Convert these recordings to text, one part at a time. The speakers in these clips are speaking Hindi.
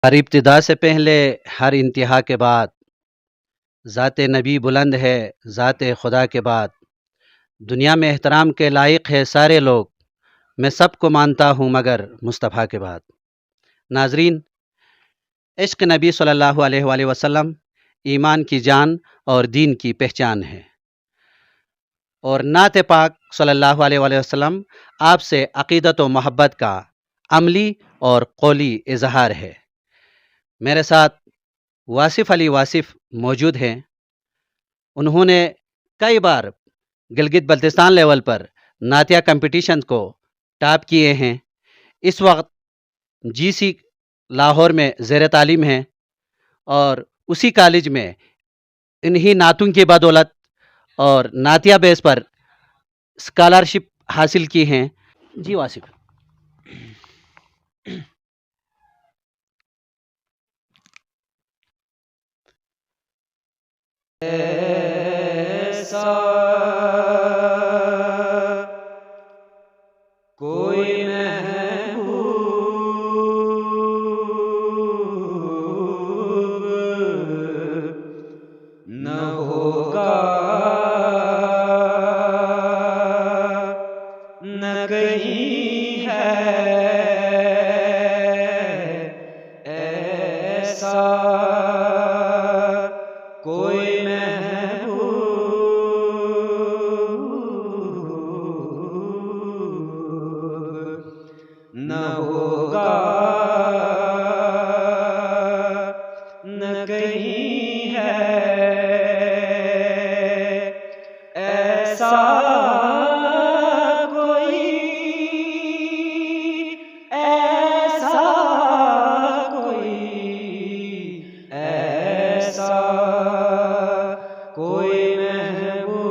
हर इब्तिदा से पहले, हर इंतहा के बाद, ज़ात नबी बुलंद है, ज़ात खुदा के बाद। दुनिया में एहतराम के लायक है सारे लोग, मैं सबको मानता हूँ मगर मुस्तफ़ा के बाद। नाज़रीन, इश्क नबी सल्लल्लाहु अलैहि वसल्लम ईमान की जान और दीन की पहचान है, और नात पाक सल्लल्लाहु अलैहि वसल्लम आपसे अक़ीदत व मोहब्बत का अमली और कौली इजहार है। मेरे साथ वासिफ़ अली वासिफ़ मौजूद हैं। उन्होंने कई बार गिलगित बल्तिस्तान लेवल पर नातिया कंपटीशन को टॉप किए हैं। इस वक्त जीसी लाहौर में ज़ेर तालीम हैं और उसी कॉलेज में इन्हीं नातों की बदौलत और नातिया बेस पर स्कॉलरशिप हासिल की हैं। जी वासिफ। ऐसा कोई महबूब न होगा, न कहीं है ऐसा कोई न होगा, न कहीं है ऐसा कोई, ऐसा कोई, ऐसा कोई महबूब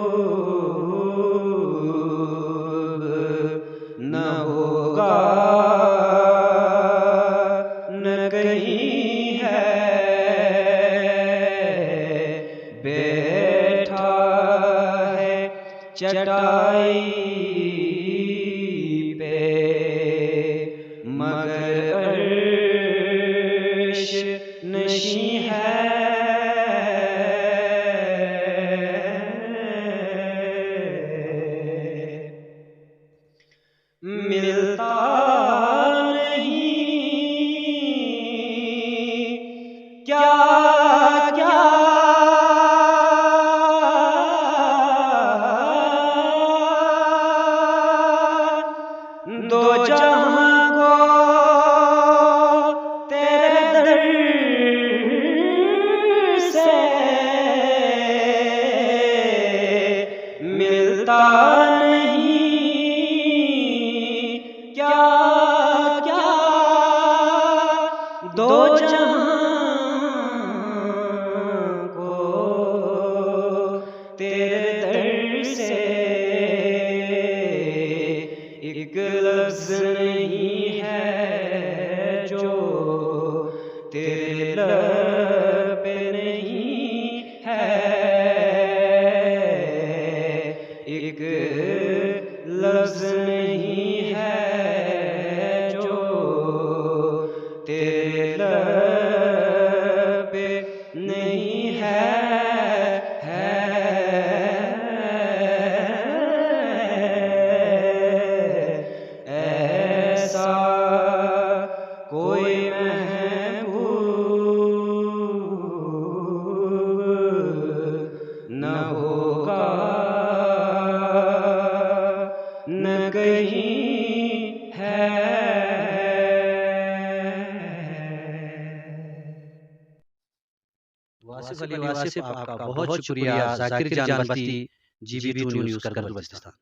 न होगा, न कहीं है बैठा है चटाई पे मगर अर्श नशी है। मिलता नहीं क्या क्या दो जहां को तेरे दर से मिलता क्या क्या दो जहां को तेरे दर से एक लफ्ज़ नहीं है जो तेरे लब पे नहीं है, एक लफ्ज़ नहीं है जो तेरे लब पे नहीं है, ऐसा कोई महबूब न होगा, न कहीं है। वासिफ अली वासिफ, आपका बहुत शुक्रिया। जाकिर जान बस्ती, GB2 न्यूज़, गिलगित बल्तिस्तान।